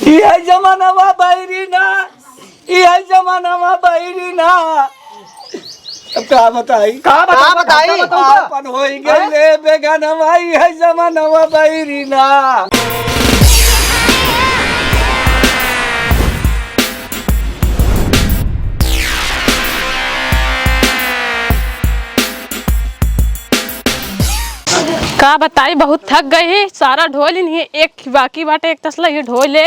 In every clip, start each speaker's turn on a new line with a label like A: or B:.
A: यह जमानावा बैरी ना, यह जमानावा बैरी ना। अब का बताई अपन हो गई ले बेगानवा, यह जमानावा बैरी ना।
B: का बताई, बहुत थक गई। सारा ढोल ही नहीं, एक बाकी बाटे, एक तसला ये ढोल ले।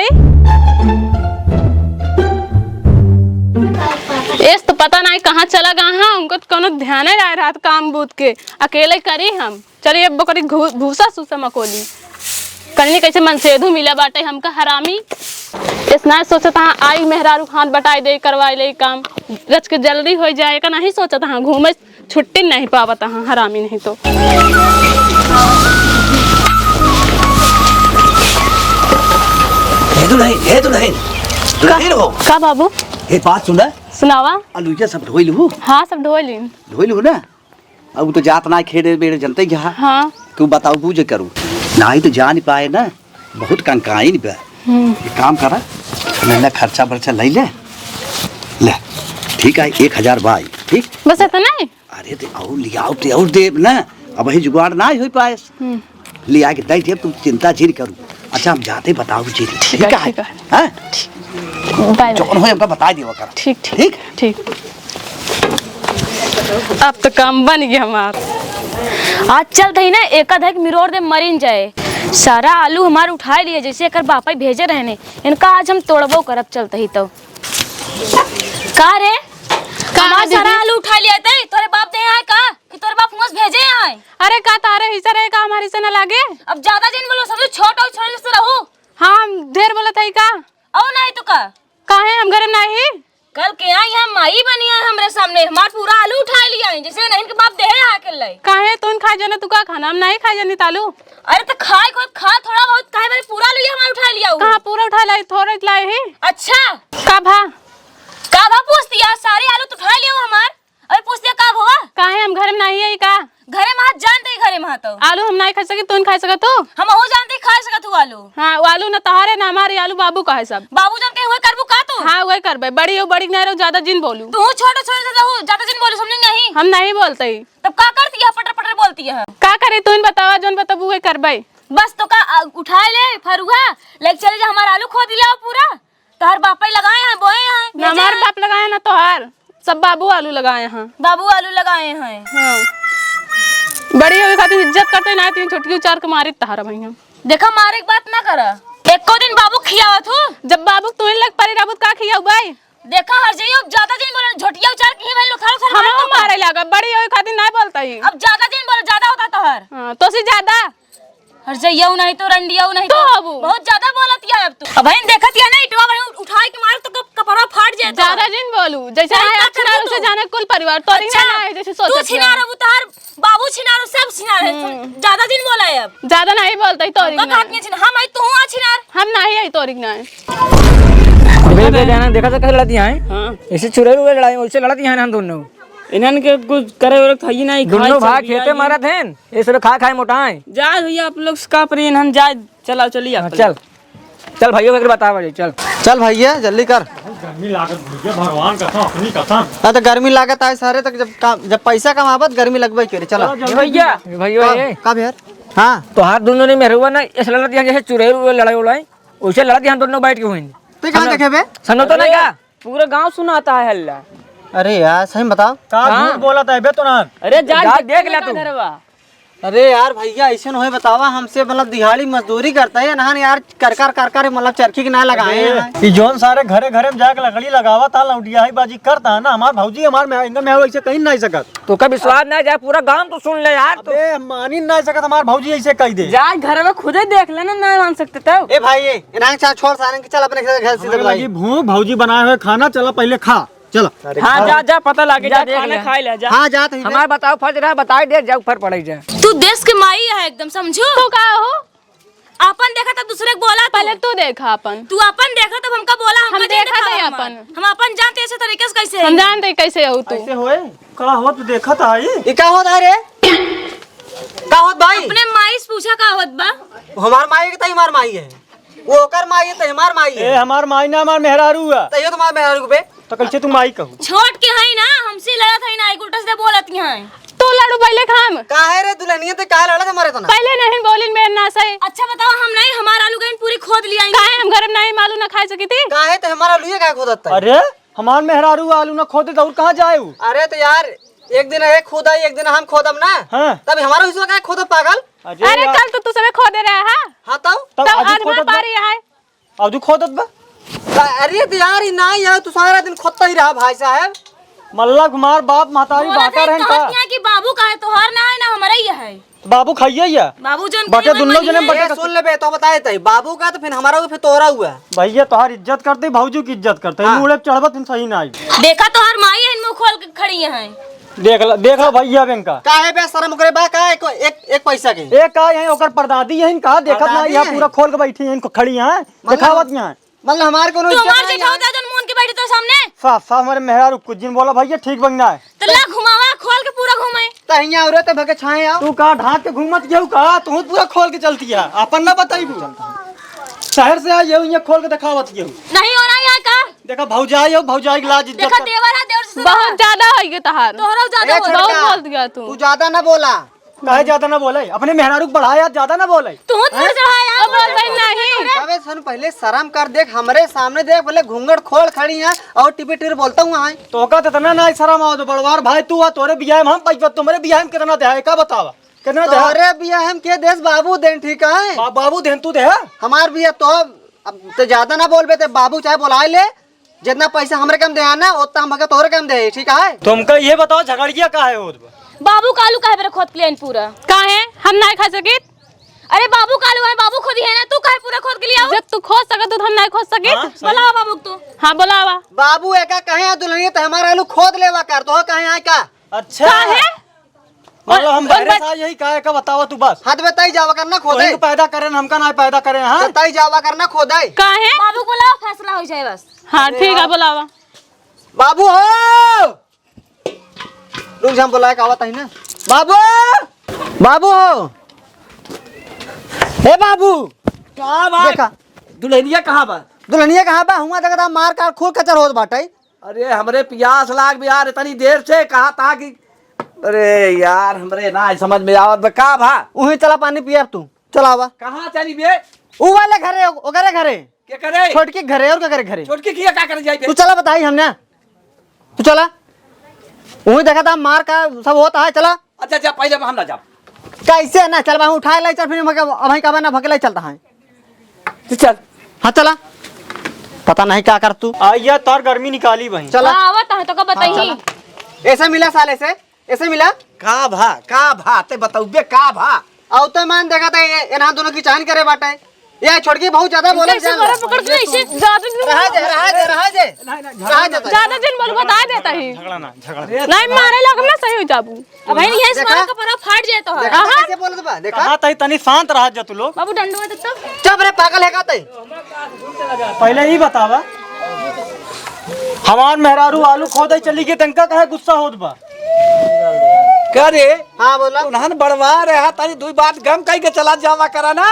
B: इस तो पता नहीं कहाँ चला गया है, उनको तो कोनो ध्यान ही रहा था काम बूत के। अकेले करी हम, चलिए अब करी भूसा सूसा मकोली करनी कैसे मनसेधु मिला बाटे हमका हरामी। इतना सोचा था आई मेहरारू खान बटाई दे करवाई ले काम रच के जल्दी हो जाएगा, नहीं सोचा था घूमे छुट्टी नहीं पावत हरामी नहीं तो।
A: नहीं हो
B: का बाबू
A: एक बात सुना,
B: सुनावा।
A: अलुइया सब ढोई लू।
B: हाँ सब ढोई
A: लू ना। अब तो जात ना खेड़े बेड़े जनते ही।
B: हाँ
A: तू बताओ पूजे करूँ नहीं तो जा नहीं पाए ना, बहुत कंकाई नहीं पाए। एक काम करा ना, खर्चा बर्चा ले ले ठीक है, 1000 बाई ठीक
B: बस इतना नहीं।
A: अरे ते और लियाओ ते और दे ना, अब ही जुगाड़ ना हो पाए ले आके दे दे, तुम चिंता झीर करूँ। अच्छा हम जाते बताओ जी ठीक है, हाँ जौन हो हमका बता दियो कर।
B: ठीक ठीक ठीक। अब तो काम बन गया हमारा।
C: आज चल रही ना एकाध मिरोड़ दे मरीन जाए। सारा आलू हमारे उठा लिए जैसे कर बापा भेजे रहने, इनका आज हम तोड़बो करब चलते ही। तो का रे हमारा सारा आलू उठा लिया थे, तोरे बाप दे है का कि तोरे बाप मुझे भेजे हैं?
B: अरे का तारे हिस्सा रहे का हमारी से न लागे।
C: अब ज्यादा दिन बोलो, सब छोट और छोटे से रहो।
B: हाँ ढेर बोला था का
C: और नहीं तो का
B: है हम घर में नहीं।
C: कल के आई है माई बनी है हमरे सामने, हमार पूरा आलू उठा लिया है जैसे नहीं के बाप दे है आके ले।
B: काहे तू खा जाना, तू का खाना हम नहीं खा जानी तालू।
C: अरे तो खाए को खा थोड़ा बहुत, काहे भाई पूरा आलू हमार उठा लिया।
B: कहां पूरा उठा लाई, थोड़ा लाए ही।
C: अच्छा
B: का भा
C: पूछती है, सारे आलू तो उठा लिया हमार। अरे पूछती है का हुआ,
B: काहे हम घर में नहीं है का।
C: घरे में हाथ जानते ही, घरे में हाथ तो
B: आलू हम नहीं खा सके, तू खा सका। तू
C: हम हो जानते खा सकत हूं आलू।
B: हाँ आलू न तहारे ना हमारे, आलू बाबू का है सब।
C: बाबू जान के हुए करबू का तू।
B: हाँ वही करबे, बड़ी हो बड़ी नहीं रहो, ज्यादा जिन बोलू।
C: तू छोटे छोटे रहू, ज्यादा जिन बोलू समझ नहीं।
B: हम नहीं बोलते ही।
C: तब का करती है, पटर पटर बोलती है।
B: का करे तू बतावा, जोन बताबू वही करबे।
C: बस तो का उठा ले फरुहा लेके चले जा, हमारा आलू खो दिला पूरा। तोहर बापा ही लगाए हैं, बोए हैं।
B: हमारे बाप लगाए ना, तोहार सब बाबू आलू लगाए हैं।
C: बाबू आलू लगाए हैं।
B: हाँ बड़ी हो खातिर इज्जत करते ना, तीन छोटकी उचार के मारे तहारा भैया।
C: देखा मारे की बात ना करा, एको दिन बाबू खियावा तू।
B: जब बाबू तू लग परे राबू का खियाऊ भाई।
C: देखा हर जइयो ज्यादा दिन बोले, झोटिया उचार के भाई लोग थारो थारो
B: हम मारे लगा, बड़ी हो खातिर नहीं बोलता ही।
C: अब ज्यादा दिन बोले ज्यादा होता तोहर।
B: हां तो से ज्यादा
C: हर जइयो नहीं तो रंडिया नहीं तो बहुत ज्यादा बोलती है। अब तू अब भाई देखत है ना, इटवा भाई उठाए के मार तो कपड़ा फाट जाए।
B: ज्यादा दिन बोलू जैसे है छिनारू से जाने कुल परिवार तोरी ना है जैसे सोच।
C: तू छिनारू उतार, बाबू छिनारू सब छिनार है। ज्यादा दिन बोला है, अब
B: ज्यादा नहीं बोलता ही तोरी ना।
C: हम आई तू आ छिनार,
B: हम नहीं आई तोरी ना।
D: बे जाना देखा था कैसे लड़ती हैं। हां ऐसे चुरे रुए लड़ाई वैसे लड़ती हैं हम दोनों। इन्हन के कुछ करे और थई नहीं, दोनों भाग खेते मारत हैं, ये सब खा खाए मोटाए। जा भैया आप लोग का पर इन्हन जा, चला चलिए चल चल भाइयों के बता बजे चल
E: चल भैया जल्दी कर।
F: गर्मी लागत भैया, भगवान कसम अपनी कसम।
E: हाँ तो गर्मी लागत है सारे तक, जब पैसा कमावत गर्मी लगबे करे। चला
D: भैया भैया
E: का यार। हाँ
D: तो हाथ दोनों ने मेरे हुआ ना, ऐसे लड़ती हैं जैसे चुरे रुए लड़ाई उड़ाई, वैसे लड़ती हैं दोनों बैठ के हुई।
E: तो कहां देखे बे,
D: सुनो तो नहीं का पूरा गांव सुनाता है हल्ला।
E: अरे यार सही बताओ,
F: का झूठ बोला था बे तो ना।
D: अरे जा देख ले तू।
E: अरे यार भैया ऐसे न होए बतावा, हमसे मतलब दिहाड़ी मजदूरी करता है ना यार, कर मतलब चरखी के ना लगाए हैं।
F: जोन सारे घरे घरे में जाके लकड़ी लगावा था, लौटिया बाजी करता है ना हमार भौजी, हमार में ऐसे कहीं नहीं सकत।
D: तो का विश्वास ना जाए, पूरा गांव तो सुन ले यार।
F: अबे मानी नहीं सकत, हमार भौजी ऐसे कह दे।
D: जा घर में खुद ही देख लेना, नहीं मान सकते तो।
E: ए भाई इन्हां छोड़ सारे के, चल अपने घर सीधे भाई।
F: भौजी बनाए हुए खाना, चला पहले खा चलो।
D: हाँ जा जा पता लगे, जा खाना खा ले जा।
E: हाँ जा
D: हमारे बताओ फर्ज रहा, बताई दे जा ऊपर पड़े जा।
C: तू देश के माई है एकदम, समझो।
B: तू का हो
C: अपन देखा था दूसरे को बोला,
B: पहले तू देखा अपन।
C: तू अपन देखा तब हमका बोला,
B: हम देखा था अपन।
C: हम अपन जानते ऐसे तरीके से कैसे
B: हम जानते कैसे हो तू।
F: ऐसे होए का हो, तू देखा था ये
E: का होता है रे, का होत भाई।
C: अपने माई से पूछा का होत बा।
E: हमार माई के तई मार माई है। वो ओकर माई है तो हमार माई
F: ए
E: है।
F: हमार माई ना हमार मेहरारू है।
E: तो ये तो मार मेहरारू बे।
F: तो कैसे तू माई कहू?
C: छोट के है ना, हमसे लड़त है ना, एक उल्टा से बोलत हैं।
B: तू लड़ू पहले खाम
E: काहे रे दुल्हनिया तो काहे लड़त हमारे तो ना।
B: पहले नहीं बोलिन मेरे ना सही।
C: अच्छा बताओ, हम नहीं हमार आलू गईन पूरी खोद लिया
B: काहे हम घर में नहीं मालूम ना खाए सकी थी।
E: काहे तो हमारा लुए काहे खोदत है।
F: अरे हमार मेहरारू आलू ना खोदे तो और कहाँ जाए ऊ?
E: अरे तो यार एक दिन एक खोदा एक दिन हम खोदम ना।
F: हाँ।
E: तब हमारा हिस्सा काहे खोदब पागल।
B: अरे
F: यार,
B: कल तो तू सबे खो दे रहा है।
E: हाँ तब
F: तब
B: तब
F: आजू
B: आज हमारा
F: खोदत बा?
B: पारी है।
F: आजू खोदत बा?
E: अरे तो यार ना यार तू सारा दिन खोदता ही रहा भाई साहब।
F: मल्ला कुमार बाप महतारी बाटा रहन का।
C: कि बाबू का है तोहार ना है ना हमारा ही है।
F: बाबू खाइए या
C: बाबू जन
F: बाटे दुन्नो जने
E: ये
F: बटे
E: सुन ले बे तो बताए तई बाबू का तो फिर हमारा फिर तोहरा हुआ।
F: भैया तोहार इज्जत करते भाऊजी की इज्जत करते
E: हाँ।
F: मुड़े चढ़बत सही ना आई।
C: देखा तोहार माई है, मुंह खोल के खड़ी है।
F: देख लो भैया बैंक का
E: काहे बे शर्म करे बा का एक पैसा के।
F: एक का यहीं ओकर परदादी है इनका देखत ना
E: परदादी
F: यहाँ
E: है?
F: पूरा खोल के बैठी है इनको खड़ी है दिखावत यहाँ
E: मतलब हमारे को
C: तू हमार जेठाऊ दा जन मुन के बैठे तो सामने
F: साफ साफ हमारे मेहरारू कुछ दिन बोला भैया ठीक बनना है।
C: तो ला घुमावा खोल के पूरा घुमाए।
E: तहिया औरे तो भगे छाए आओ।
F: तू कहाँ ढाक के घूमत गेहूँ का तू पूरा खोल के चलती है अपन ना बताई शहर से आई यहाँ खोल के दिखावत गेहूँ।
C: नहीं हो रहा यहाँ का।
F: देखा भौजाई हो भौजाई की लाज इज्जत
C: देखा
F: कर।
C: देवर है, देवर से
B: बहुत ज्यादा है ये तहार।
C: तोहरा ज्यादा
E: ए,
C: हो
E: छोटा।
B: बहुत बोल दिया तू।
E: तू ज्यादा ना बोला।
F: काहे ज्यादा ना बोले अपने मेहरारू को बढ़ाया ज्यादा ना बोले।
C: तू थोड़ा चढ़ाया
B: अब बोल भाई नहीं।
E: अबे सुन पहले शर्म कर देख हमरे सामने देख पहले घूंघट खोल खड़ी है और टिपी टिर बोलता हूँ वहाँ।
F: तो का इतना ना शर्म आओ तो बड़वार भाई तू आ तोरे बियाह में हम पैसा तुम्हारे बियाह में कितना दे का बतावा कितना दे
E: अरे बिया हम के देश बाबू देन ठीक है।
F: बाबू देन तू दे
E: हमार बिया तो अब तो ज्यादा ना बोल बे ते बाबू चाहे बुलाए ले जितना पैसा हमरे कम दे ना उतना हम भगे तोहरे कम दे ठीक है।
F: तुमका ये बताओ झगड़िया का है
C: बाबू कालू काहे पर खोद प्लेन पूरा
B: काहे हम नहीं खा सकी।
C: अरे बाबू कालू है, बाबू खुद ही है ना, तू काहे पूरा खोद के लिया।
B: जब तू खोज सके तो हम नहीं खोज सके।
F: हाँ,
C: बोलाओ बाबू तू।
B: हाँ बोलावा।
E: बाबू एका कहे दुल्हनिया तो हमारा आलू खोद लेवा कर तो कहे आए का।
F: अच्छा
B: काहे?
F: मतलब हम बाहर से यही काहे का बतावा तू बस
E: हाथ में तई जावा करना खोदे
F: तो पैदा करें हमका ना पैदा करें हाँ
E: तई जावा करना खोदे।
B: काहे?
C: बाबू को लाओ, फैसला हो जाए बस।
B: हाँ ठीक है बोलावा।
E: बाबू हो रुक जा बुलाए का है ना। बाबू बाबू हो हे बाबू
A: कहाँ बा?
E: देखा
A: दुल्हनिया कहाँ बा?
E: दुल्हनिया कहाँ बा हुआ देखा मार काट खूब कचर होत बाटे।
A: अरे हमरे प्यास लाग भी यार इतनी देर से कहा था कि अरे यार हमरे ना समझ में आवत बा का भा।
E: उही चला पानी पिया तू चला बा
A: कहाँ चली बे?
E: ऊ वाले घरे ओकरे घरे
A: के करे?
E: छोटकी घरे और के घरे
A: छोटकी किया का करे जाई बे?
E: तू चला बताई हमने तू चला वही देखा था मार का सब होता है चला।
A: अच्छा अच्छा पहले हम ना जा।
E: कैसे ना चल वहाँ उठा ले चल फिर वहीं का ना भगले चलता है।
A: तो चल
E: हाँ चला पता नहीं क्या कर तू
F: आइया तार गर्मी निकाली वहीं
E: चला
C: आवत है तो का बताई।
E: ऐसे मिला साले से ऐसे मिला
A: का भा ते बताऊ बे का भा।
E: और तो मान देखा था ये दोनों की चाहन करे बाटे ये छोड़की बहुत ज्यादा बोले
C: ऐसे बड़ा पकड़ के ऐसे
B: ज्यादा दिन बोल बता देता ही।
F: झगड़ा ना झगड़ा
B: नहीं मारे लग ना सही हो जाबू।
C: अब भाई ये मारा का पूरा फाट जाए तो है।
E: कैसे बोलत बा देखा
F: कहाँ तई तनी शांत रह जा तू लोग
C: बाबू डंडू में तब
E: चुप रे पागल है का तई।
F: पहले ही बतावा हमार मेहरारू आलू खोदे चली गई तंका कहे गुस्सा होत बा
A: क्या रे?
E: हाँ बोला
A: उन्हन बड़वा रहा तारी दुई बात गम कही के चला जावा करा ना।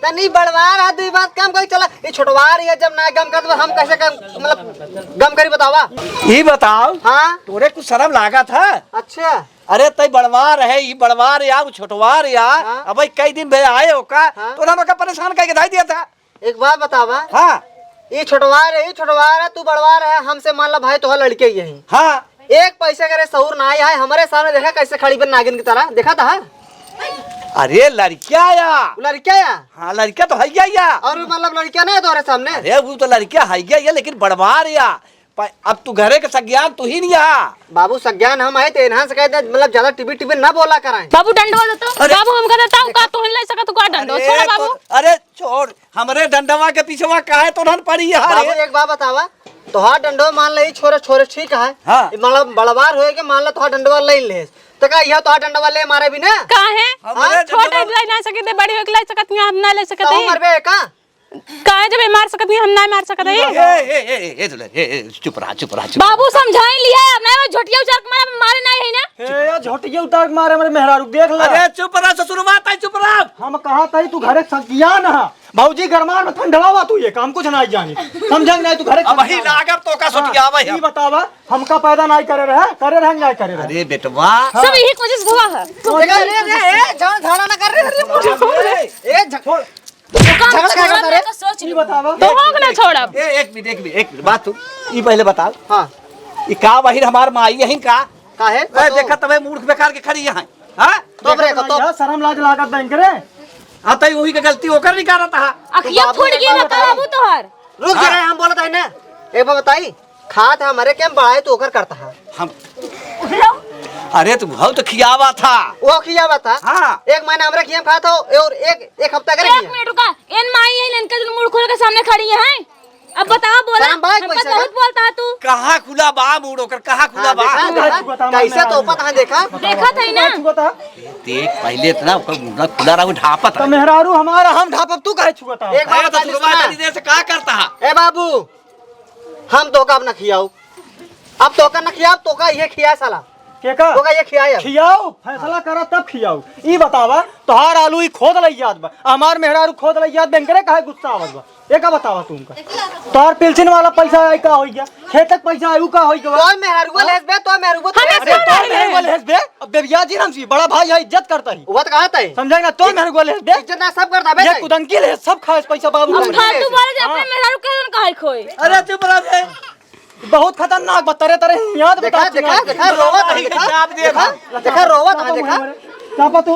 E: तनी बड़वार है दुई बात कम कोई चला ये छोटवार है जब ना गम कर तो हम कैसे कम मतलब गम करी बतावा।
A: ये बताओ
E: हाँ
A: तोरे कुछ शर्म लागा था?
E: अच्छा
A: अरे तई बड़वार है ये बड़वार या वो छोटवार या
E: हाँ।
A: अब भाई कई दिन भे आए हो का
E: हाँ।
A: तो ना का परेशान करके धाई दिया था।
E: एक बात बतावा
A: हाँ
E: ये छोटवार है तू बड़वार है हमसे मान ला भाई तो लड़के यही
A: हाँ
E: एक पैसे करे सहूर ना आया है हमारे सामने देखा कैसे खड़ी बन नागिन की तरह देखा था।
A: अरे लड़किया या
E: लड़किया या
A: हाँ लड़का तो है या
E: और मतलब लड़किया नहीं है तुम्हारे सामने।
A: अरे वो तो लड़किया है या लेकिन बड़वार या अब तू घरे के संज्ञान तू ही नहीं आ।
E: बाबू संज्ञान हम आए थे यहाँ से कहते मतलब ज्यादा टिबी ना बोला कराए।
C: बाबू डंडो दे तो।
B: बाबू हम कहते ताऊ का तो ले सका तू का डंडो छोड़ बाबू।
A: अरे छोड़ हमरे डंडवा के पीछे वहाँ काहे तो नन पड़ी है।
E: बाबू एक बात बतावा तोहार डंडो मान ले छोरे छोरे ठीक है
A: हाँ।
E: मतलब बड़वार होए के मान ला तोहार डंडवा ले ले तो का यह तोहार डंडवा ले मारे भी ना
B: काहे?
A: हमरे
B: छोटे
A: डंडवा-
B: ले ना सके बड़ी हो के ले सकत नहीं हम ना ले सकत
E: तो
B: है।
E: मरबे का
B: काहे जब मार सकत नहीं हम ना मार सकत है।
A: चुप रहा
C: बाबू समझाई लिया अब नहीं वो झोटिया उचार के मारे नहीं है ना।
F: ए यार झोटिया उतार के मारे मेरे मेहरारू देख ले
A: अरे चुप रहा ससुर बात है चुप रहा।
F: हम कहा तई तू घरे संज्ञान है भाऊजी गरमार में ठंडवा तू ये काम कुछ नहीं जानी समझंग नहीं तू घरे
A: अब वही नागर तो का सुटिया भाई
F: ई बतावा हमका पैदा नहीं करे नहीं करे रहे
A: अरे बेटवा
C: सब यही वजह से हुआ है
E: झगड़ा ना कर रहे
C: झगड़ा करता रे सोच
F: ई
C: ली
F: बतावा
B: तो होग ना छोड़ब
A: एक मिनट बात तू ई पहले बता
E: हां
A: ई का वही हमार माई यही का
E: काहे
A: ए देखा तबे मूर्ख बेकार के खड़ी यहां हां
E: तो रे तो
F: शर्म लाज लागत बैंक रे
A: आतई वही के गलती होकर नहीं करत हा
C: अखिया फूट गया ना काबू तोहर
E: रुक जरा हम बोलत है ना एक बार बताई खात है हमारे केम बढ़ाए तो होकर करता है
A: हम अरे तू भाव तो खियावा था
E: वो खिया बता
A: हाँ।
E: एक महीना हमरा खिया खा था और एक हफ्ता करे
C: एक मिनट रुका इन माई है इनका जो मुंह खोल के सामने खड़ी है अब बताओ बोला
E: शर्म बात
C: हमका
E: पैसा
C: बहुत बोलता है तू
A: कहाँ खुला बा मुड़ होकर कहाँ खुला बा
E: कैसे तो पता है देखा
C: देखा था ही ना
A: देख पहले इतना मुड़ा खुला रहा ढापत
F: तो मेहरारू हमारा हम ढापब तू काहे छुआता
E: एक बार बता
A: शुरुआत देर से का करता है
E: ए बाबू हम तो का अब न खियाओ अब तो का न खियाओ तो का ये खिया साला
F: के का
E: तो का ये खियाया
F: खियाओ फैसला करा तब खियाओ ई बतावा तोहार आलू ई खोद लई याद बा हमार मेहरारू खोद लई याद बैंक रे काहे गुस्सा आवत बा ए का बतावा तुमका तोहार पेंशन वाला पैसा आई का होई गया खेतक पैसा आयु का होई गया
E: तो मेहरुआ लेस बे तो मेहरुआ
F: अरे तो मेहरुआ लेस बे अब बेबिया जी हम सी बड़ा भाई है इज्जत करता ही
E: वो तो कहता है
F: समझाई ना तो मेहरुआ लेस बे
E: इज्जत ना सब करता बे
F: ये कुदंकी ले सब खाए पैसा बाबू
C: अब फालतू बोले जे अपने मेहरारू के काहे खोए
A: अरे चुप रह
F: बहुत खतरनाक बा तरह तरह याद
E: देखा देखा देखा रोवत है देखा रोवत है देखा
F: क्या पता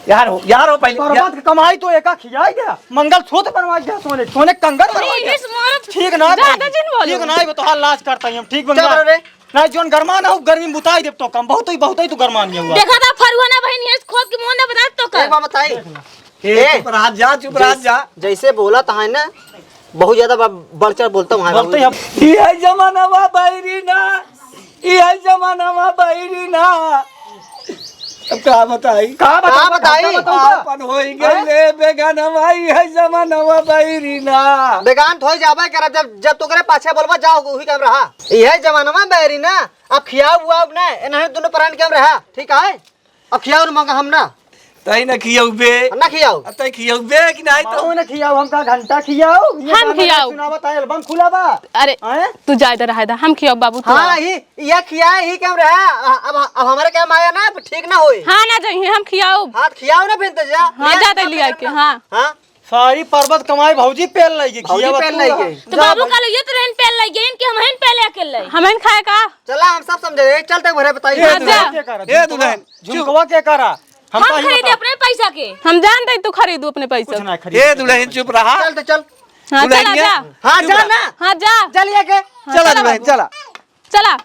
A: यार हो पहले
F: बर्बाद की कमाई तो एका खियाई गया मंगल सूत्र बनवा गया सोने सोने कंगन बनवा गया
C: इस मारत
F: ठीक ना
B: ज्यादा जिन बोलो।
F: ठीक ना तो हाल लाज करता ही हम ठीक बन
E: क्या बोल रहे?
F: ना जोन गरमा ना हो गर्मी में बुताई देव तो कम बहुत ही तू गरमा नहीं हुआ
C: देखा था फरुआ ना बहन ये खोद के मुंह ना बता तो
E: एक
C: कर
E: बात बताई
A: चुप रह जा
E: जैसे बोला था है ना बहुत ज्यादा बढ़ चढ़ बोलता हूँ
F: बोलते हम
A: ये जमाना वा बैरी ना ये जमाना वा बैरी ना अब का बताई अपन होई गईले बेगानवाई है जमाना वा बैरी ना
E: बेगान थोड़ी जाबे कर जब तो करे पाछे बोलबा जाओ वही काम रहा यही जमाना में बैरी ना अब खियाओ हुआ अब ना इन्हें दोनों प्राण काम रहा ठीक है अब खियाओ न मांगा हम ना
A: तई न खियौ बे
E: ना खियाओ
A: तई खियौ बे कि नहीं तो
F: तो न खियाओ हमका घंटा खियाओ
B: हम खियाओ।
F: सुनावत है एल्बम खुला बा
B: अरे
F: हैं
B: तू जाए तो रहा हम खियाओ बाबू तू
E: हाँ ये खिया ही काम रहा अब हमारे क्या माया ना ठीक ना होई
B: हाँ ना जाइए हम खियाओ
E: हाथ खियाओ ना फिर तो जा
B: हाँ जाते लिया के हाँ
E: हाँ
F: सारी पर्वत कमाई भौजी पेल लगी
E: भौजी पेल लगी।
C: तो बाबू का ये तो रहन पहल लग गए इनके हम हन पहले अकेले
B: हमें खाए का
E: चला हम सब समझे चलते भरे बताइए
A: ए दुल्हन
F: झुमकवा के करा
C: हम खरीदे अपने पैसा के
B: हम जानते तू खरीदू अपने पैसे
F: ना खरीद
A: ए दुल्हन चुप रहा
E: चल तो चल
B: हाँ चला जा
E: हाँ जा ना
B: हाँ जा
E: चलिए के
A: चला दुल्हन चला
B: चला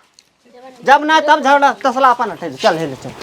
E: जब ना तब झगड़ा तसला अपन चल हे ले चल